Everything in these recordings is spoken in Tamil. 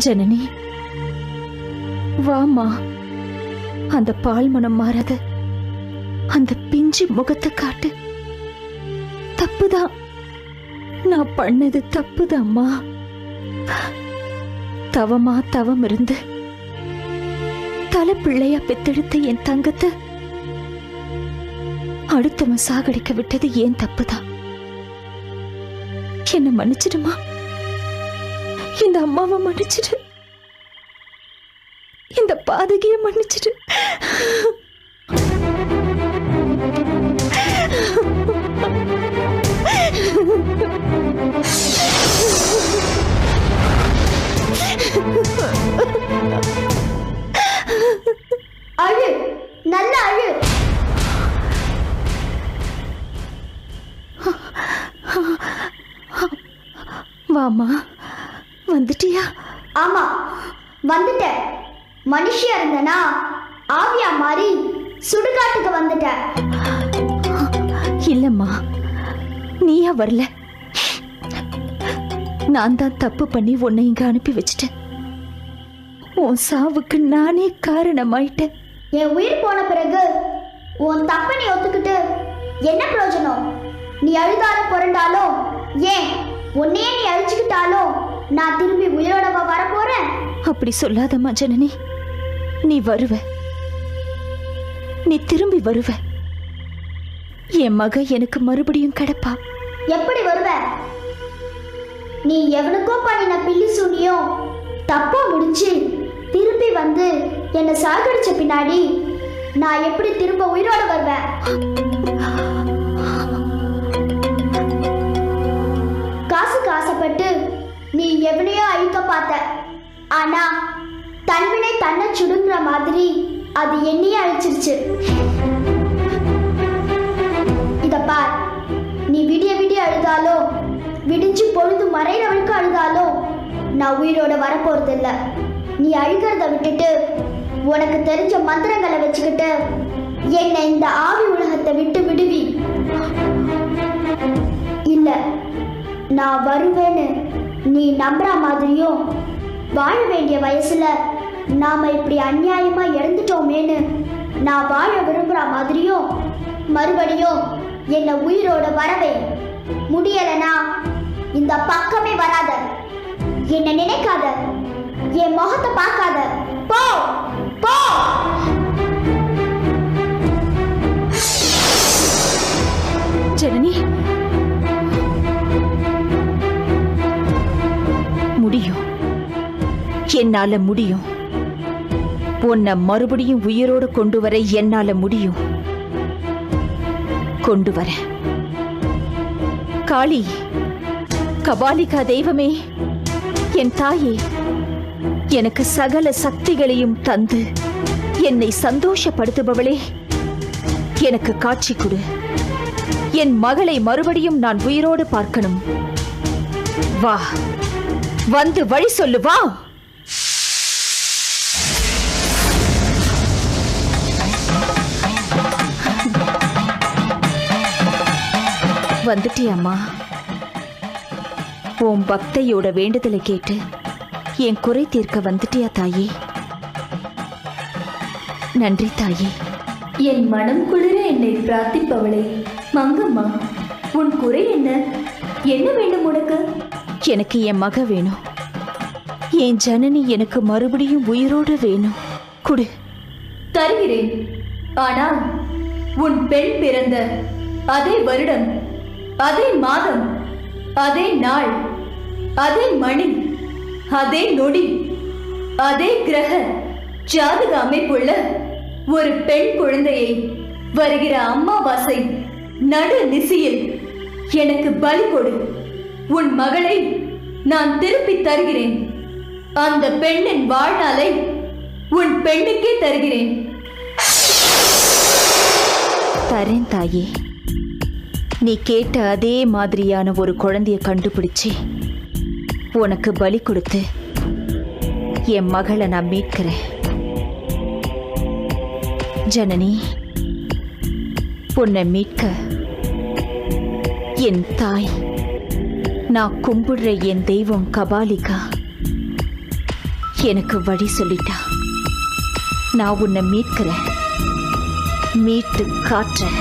ஜனனி, வாமா. அந்த பால் மனம் மாறாத அந்த பிஞ்சு முகத்தை காட்டு. தப்புதான், நான் பண்ணது தப்புதாம்மா. தவமா தவம் இருந்து தலை பிள்ளையா பெத்தெடுத்த என் தங்கத்தை அடுத்தவன் சாகடிக்க விட்டது ஏன் தப்புதான். என்ன மன்னிச்சிடுமா. இந்த அம்மாவை மன்னிச்சிடு, இந்த பாதகியை மன்னிச்சிடு. அழு, நல்ல அழு. வாமா, வந்துட்டியா? ஆமா, வந்துட்டேன். மனுஷியா இருந்தனா ஆவியா மாறி சுடுகாட்டுக்கு வந்துட்டேன். இல்லம்மா, நீயா வரல. நான் தான் தப்பு பண்ணி உன்னை இங்க அனுப்பி வச்சிட்டேன். உன் சாவுக்கு நானே காரணமாயிட்டேன். என் உயிர் போன பிறகு உன் தப்பை நீ ஒத்துக்கிட்டு என்ன பிரயோஜனம்? நீ அழுதாலும் புரண்டாலும், ஏன் உன்னையே நீ அழிச்சுக்கிட்டாலும் நான் திரும்பி உயிரோடவா வரப்போறேன்? அப்படி சொல்லாதம்மா ஜனனி. நீ வருவ, நீ திரும்பி வருவ. என் மக எனக்கு மறுபடியும் கிடைப்பா. எப்படி வருவ? நீ எவனுக்கோ பண்ணின பில்லி சூனியும் தப்பா முடிச்சு திரும்பி வந்து என்னை சாகடிச்ச பின்னாடி நான் எப்படி திரும்ப உயிரோட வருவேன்? காசுக்கு ஆசைப்பட்டு நீ எவனையோ அழிக்க பார்த்த. ஆனா தன்வினை தன்னை சுடுங்கிற மாதிரி அது என்னையே அழிச்சிருச்சு. இத பார், நீ விடிய விடிய அழுதாலோ விடிஞ்சு பொழுது மறைறவனுக்கு அழுதாலோ நான் உயிரோட வரப்போறது இல்ல. நீ அழுகிறத விட்டுட்டு உனக்கு தெரிஞ்ச மந்திரங்களை வச்சுக்கிட்டு என்னை இந்த ஆவி உலகத்தை விட்டு விடுவி. இல்ல, நான் வருவேன்னு நீ நம்புற மாதிரியும் வாழ வேண்டிய வயசுல நாம இப்படி அநியாயமா இறந்துட்டோமேன்னு நான் வாழ விரும்புற மாதிரியும் மறுபடியும் என்ன உயிரோட வரவே. முடியலனா இந்த பக்கமே வராத, என்ன நினைக்காத, என் முகத்தை பார்க்காத. போ போ. ஜனனி, முடியும், என்னால முடியும். உன்னை மறுபடியும் உயிரோடு கொண்டு வர என்னால முடியும். கொண்டு வர. காளி, கபாலிகா தெய்வமே, என் தாயே, எனக்கு சகல சக்திகளையும் தந்து என்னை சந்தோஷப்படுத்துபவளே, எனக்கு காட்சி கொடு. என் மகளை மறுபடியும் நான் உயிரோடு பார்க்கணும். வா, வந்து வழி சொல்லு. வா. வந்துட்டியம்மா. உன் பக்தையோட வேண்டுதலை கேட்டு என் குறை தீர்க்க வந்துட்டியா தாயே? நன்றி தாயே. என் மனம் குளிர என்னை பிரார்த்திப்பவளே, மங்கம்மா, உன் குறை என்ன? என்ன வேண்டும் உனக்கு? எனக்கு என் மக வேணும். என் ஜனனி எனக்கு மறுபடியும் உயிரோடு வேணும். குடு. தருகிறேன். ஆனால் உன் பெண் பிறந்த அதே வருடம், அதே மாதம், அதே நாள், அதே மணி, அதே நொடி, அதே கிரக ஜாதக அமைப்புள்ள ஒரு பெண் குழந்தையை வருகிற அமாவாசை நடு நிசியில் எனக்கு பலி கொடு. உன் மகளை நான் திருப்பி தருகிறேன். அந்த பெண்ணின் வாழ்நாளை உன் பெண்ணுக்கே தருகிறேன். தரேன் தாயே. நீ கேட்ட அதே மாதிரியான ஒரு குழந்தைய கண்டுபிடிச்சு உனக்கு பலி கொடுத்து என் மகளை நான் மீட்கிறேன். ஜனனி, உன்னை மீட்க என் தாய், நான் கும்பிடுற என் தெய்வம் கபாலிகா எனக்கு வழி சொல்லிட்டா நான் உன்னை மீட்கிறேன், மீட்டு காட்டுறேன்.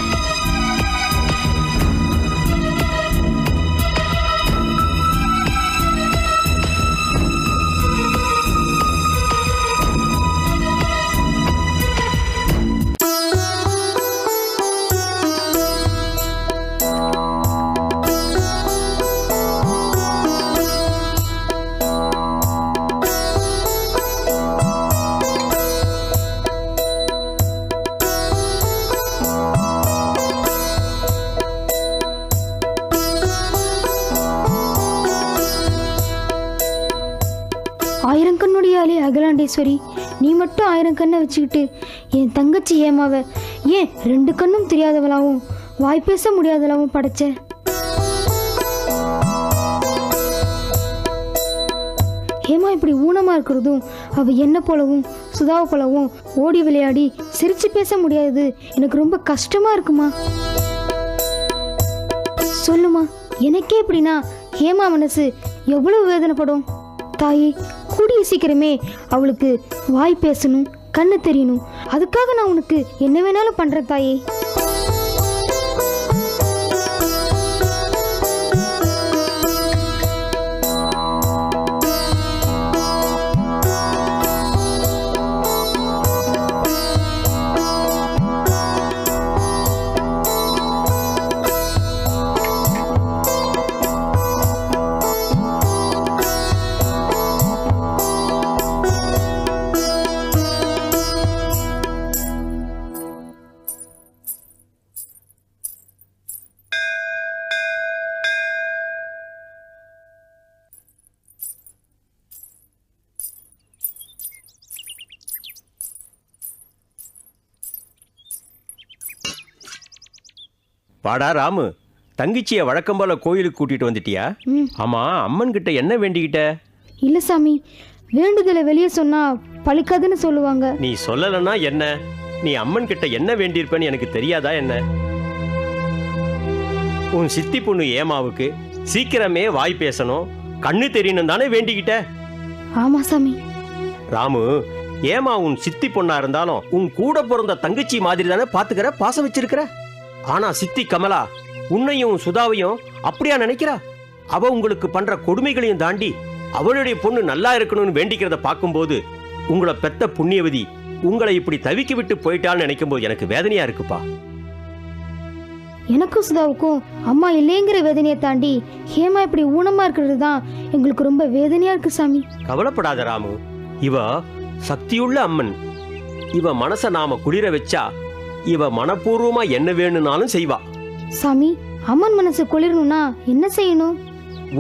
ஆயிரங்கண்ணுடையாளே அகிலாண்டேஸ்வரி, நீ மட்டும் 1000 கண்ணை வச்சுக்கிட்டு என் தங்கச்சி ஏமாவ ஏன் 2 கண்ணும் தெரியாதவளாவும் வாய் பேச முடியாதவளாவும் படைச்ச. ஏமா இப்படி ஊனமா இருக்கிறதும் அவ என்ன போலவும் சுதாவை போலவும் ஓடி விளையாடி சிரிச்சு பேச முடியாது எனக்கு ரொம்ப கஷ்டமா இருக்குமா. சொல்லுமா, எனக்கே இப்படின்னா ஹேமா மனசு எவ்வளவு வேதனைப்படும். தாயே, கூடிய சீக்கிரமே அவளுக்கு வாய் பேசணும், கண்ணு தெரியணும். அதுக்காக நான் உனக்கு என்ன வேணாலும் பண்றேன் தாயே. பாடா ராமு, தங்கச்சியை வழக்கம் போல கோயிலுக்கு கூட்டிட்டு வந்துட்டியா? ஆமா, அம்மன் கிட்ட என்ன வேண்டிக்கிட்ட? இல்ல சாமி, வேண்டுதலை வெளியே சொன்னா பழிக்காதுன்னு சொல்லுவாங்க. நீ சொல்லலன்னா என்ன? நீ அம்மன் கிட்ட என்ன வேண்டியிருப்பேன்னு எனக்கு தெரியாதா என்ன? உன் சித்தி பொண்ணு ஏமாவுக்கு சீக்கிரமே வாய் பேசணும், கண்ணு தெரியணும் தானே வேண்டிக்கிட்ட? ஆமா சாமி. ராமு, ஏமா உன் சித்தி பொண்ணா இருந்தாலும் உன் கூட பிறந்த தங்கச்சி மாதிரி தானே பாத்துக்கிற, பாசம் வச்சிருக்கிற. ஆனா சித்தி கமலா உன்னையும் சுதாவையும் அப்படியா நினைக்கிறா? அவ உங்களுக்கு பண்ற கொடுமைகளையும் தாண்டி அவளுடைய பொண்ணு நல்லா இருக்கணும்னு வேண்டிக்கிறத பார்க்கும்போது உங்களை பெத்த புண்ணியவதி உங்களை இப்படி தவிக்க விட்டு போயிட்டான்னு நினைக்கும் போது எனக்கு வேதனையா இருக்குப்பா. எனக்கும் சுதாவுக்கும் அம்மா இல்லைங்கிற வேதனையை தாண்டி ஹேமா இப்படி ஊனமா இருக்கிறது தான் எங்களுக்கு ரொம்ப வேதனையா இருக்கு சாமி. கவலைப்படாத ராமு, இவ சக்தியுள்ள அம்மன். இவ மனச நாம குளிர வச்சா இவ மனப்பூர்வமா என்ன வேணும்னாலும் செய்வா. சாமி, அம்மன் மனசு குளிரணும்னா என்ன செய்யணும்?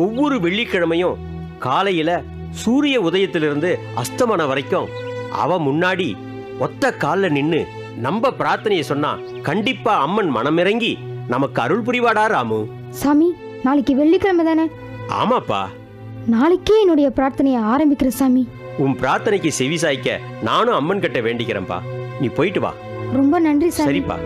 ஒவ்வொரு வெள்ளிக்கிழமையும் காலையில சூரிய உதயத்திலிருந்து அஸ்தமனம் வரைக்கும் அவ முன்னாடி ஒத்த கால்ல நின்னு நம்ம பிரார்த்தனையை சொன்னா கண்டிப்பா அம்மன் மனமிறங்கி நமக்கு அருள் புரிவாடா ராமு. சாமி, நாளைக்கு வெள்ளிக்கிழமை தானே? ஆமாப்பா. நாளைக்கே என்னுடைய பிரார்த்தனையை ஆரம்பிக்கிறேன் சாமி. உன் பிரார்த்தனைக்கு செவி சாய்க்க நானும் அம்மன் கிட்ட வேண்டிக்கிறேன்ப்பா. நீ போயிட்டு வா. ரொம்ப நன்றி சாமி. சரிப்பா.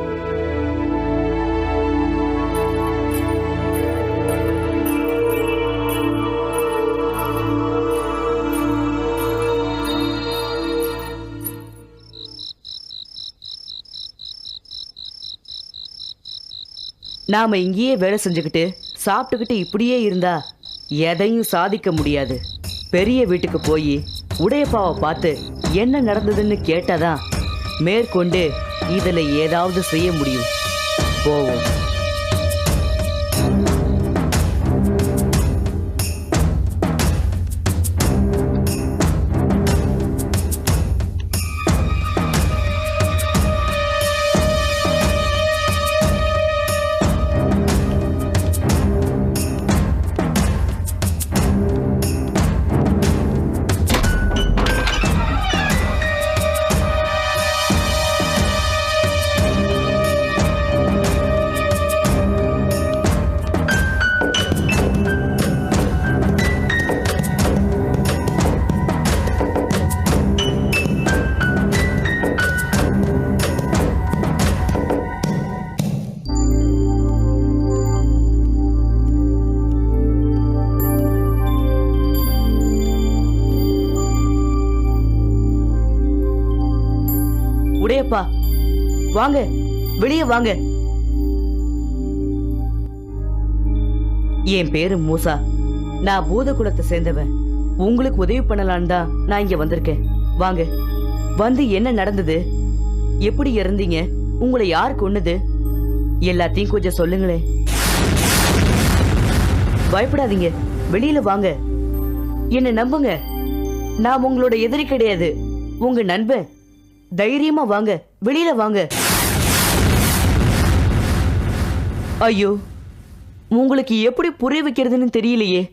நாம இங்கேயே வேலை செஞ்சுக்கிட்டு சாப்பிட்டுக்கிட்டு இப்படியே இருந்தா எதையும் சாதிக்க முடியாது. பெரிய வீட்டுக்கு போய் உடையப்பாவை பார்த்து என்ன நடந்ததுன்னு கேட்டாதான் மேற்கொண்டு இதுல ஏதாவது செய்ய முடியும். போவோம். உடையப்பா, வாங்க, வெளியே வாங்க. என் பேரு மூசா. நான் பூத குலத்தை சேர்ந்தவன். உங்களுக்கு உதவி பண்ணலான்னு தான் நான் இங்க வந்திருக்கேன். வாங்க, வந்து என்ன நடந்தது, எப்படி இறந்தீங்க, உங்களை யார் கொன்னது, எல்லாத்தையும் கொஞ்சம் சொல்லுங்களேன். பயப்படாதீங்க, வெளியில வாங்க. என்ன நம்புங்க, நான் உங்களோட எதிரி கிடையாது, உங்க நண்பன். தைரியமா வாங்க, வெளியில வாங்க. ஐயோ, உங்களுக்கு எப்படி புரிய வைக்கிறதுன்னு தெரியலையே.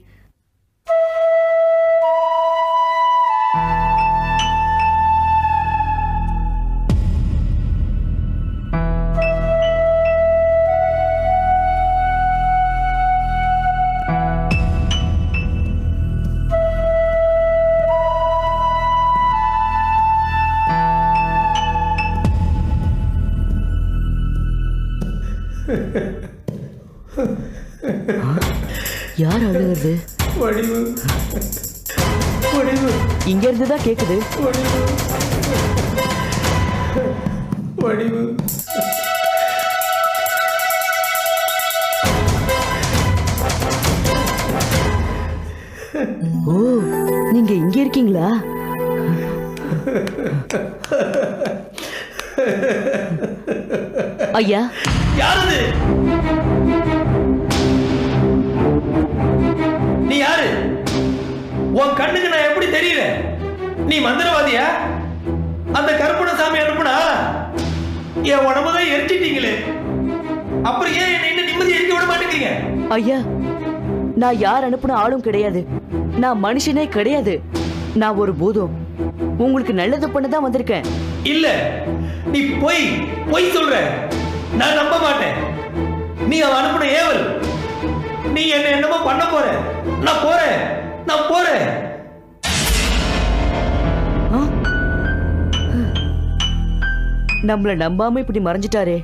யார் அழுகுது? இங்க இருந்துதான் கேக்குது. ஓ, நீங்க இங்க இருக்கீங்களா? ஐயா, யாரு நீ? யாரு? உன் கண்ணுக்கு நான் எப்படி தெரியல? நீ மந்திரவாதியா? அந்த கருப்பணசாமி அனுப்புனா என் உடம்புதான் எரிச்சிட்டீங்களே, அப்புறம் ஏன் என்ன இன்னும் நிம்மதி எரிக்க விட மாட்டேங்கிறீங்க? ஐயா, நான் யார் அனுப்புன ஆளும் கிடையாது, நான் மனுஷனே கிடையாது, நான் ஒரு பூதம். உங்களுக்கு நல்லது பண்ணதான் வந்திருக்கேன். இல்ல, நீ பொய் பொய் சொல்ற, நான் நம்ப மாட்டேன். நீ அவன் அனுப்புன ஏவல். நீ என்ன என்னமோ பண்ண போற. நான் போறேன், நான் போறேன். நம்மள நம்பாம இப்படி மறைஞ்சிட்டாரே.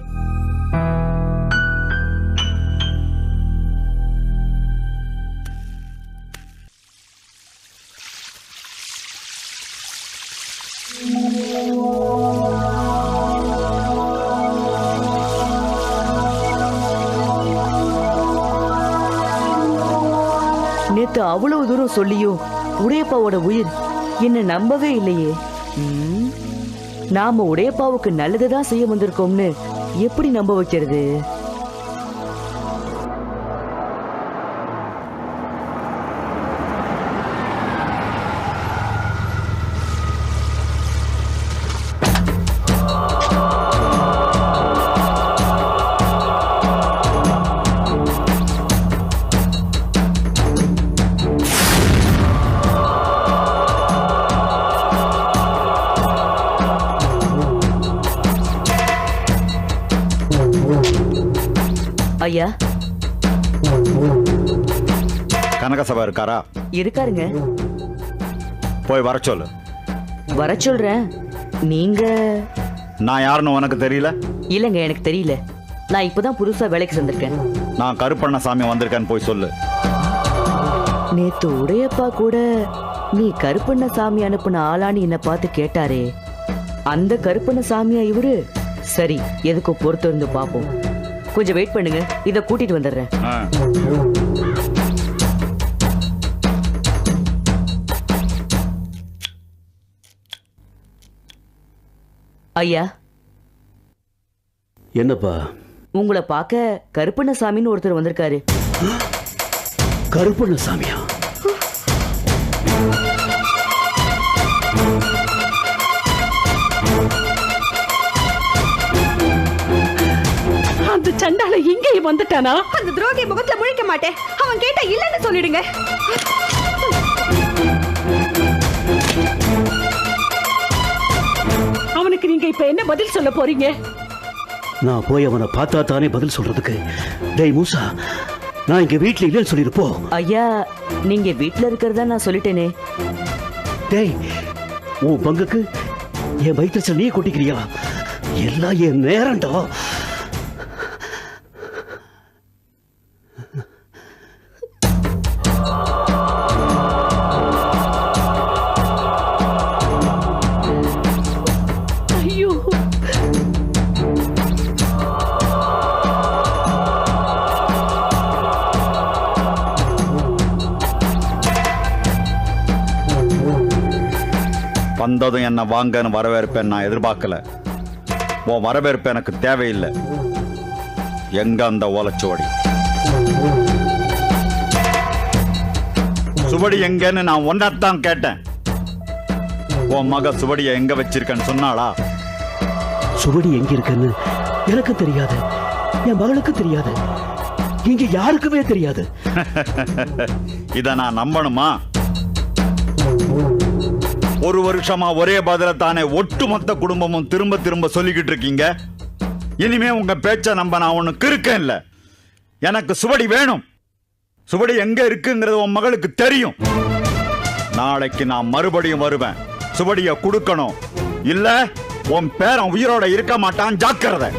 நேத்து அவ்வளவு தூரம் சொல்லியும் உடையப்பாவோட உயிர் என்ன நம்பவே இல்லையே. நாம உடையப்பாவுக்கு நல்லதுதான் செய்ய வந்திருக்கோம்னு எப்படி நம்ப வைக்கிறது? ஐயா, கனகசபா இருக்காரா? இருக்காருங்க. போய் வர சொல்லு. வர சொல்றேன். நீங்க? நான் யாருன்னு உனக்கு தெரியல? இல்லங்க, எனக்கு தெரியல. நான் இப்பதான் புதுசா வேலைக்கு சேர்ந்திருக்கேன். நான் கருப்பண்ணசாமி வந்திருக்கேன்னு போய் சொல்லு. நேத்து உடையப்பா கூட நீ கருப்பண்ணசாமி அனுப்புன ஆளான்னு என்ன பார்த்து கேட்டாரே, அந்த கருப்பண்ணசாமியா இவரு? சரி, எதுக்கு பொறுத்து இருந்து பாப்போம். கொஞ்சம் வெயிட் பண்ணுங்க, இத கூட்டிட்டு வந்துடுறேன். ஐயா. என்னப்பா? உங்களை பார்க்க கருப்பண்ணசாமின்னு ஒருத்தர் வந்திருக்காரு. கருப்பண்ணசாமியா? அந்த சண்டால இங்கேயும் வந்துட்டானா? அந்த துரோகி முகத்துல முழிக்க மாட்டேன். அவன் கேட்டா இல்லன்னு சொல்லிடுங்க. அவனுக்கு நீங்க இப்ப என்ன பதில் சொல்ல போறீங்க? நான் போய் அவனை பார்த்தா தானே பதில் சொல்றதுக்கு. டேய் மூசா, நான் இங்க வீட்டுல இல்லைன்னு சொல்லிருப்போம். ஐயா, நீங்க வீட்டுல இருக்கிறதா நான் சொல்லிட்டேனே. டேய், உன் பங்குக்கு என் வயிற்று நீ கொட்டிக்கிறியா? எல்லாம் என் நேரம்டா. ஐயோ, வந்ததும் என்ன வாங்கன்னு வரவேற்பேன் நான் எதிர்பார்க்கல. உன் வரவேற்பு எனக்கு தேவையில்லை. எங்க அந்த ஓலைச்சுவடி? சுவடி எங்கன்னு நான் ஒன்னத்தான் கேட்டேன். உன் மக சுவடியை எங்க வச்சிருக்கேன்னு சொன்னாளா? சுவடி எங்க இருக்குன்னு எனக்கு தெரியாது, என் மகளுக்கு தெரியாது, இங்க யாருக்குமே தெரியாது. இத நான் நம்பணுமா? ஒரு வருஷமா ஒரே பதில தானே ஒட்டுமொத்த குடும்பமும் திரும்ப திரும்ப சொல்லிக்கிட்டு இருக்கீங்க. இனிமே உங்க பேச்ச நம்ப நான் ஒண்ணு கிறுக்கேன் இல்ல. எனக்கு சுவடி வேணும். சுவடி எங்க இருக்குங்கிறது உன் மகளுக்கு தெரியும். நாளைக்கு நான் மறுபடியும் வருவேன். சுவடிய கொடுக்கணும். இல்ல உன் பேரன் உயிரோட இருக்க மாட்டான். ஜாக்கிரதை.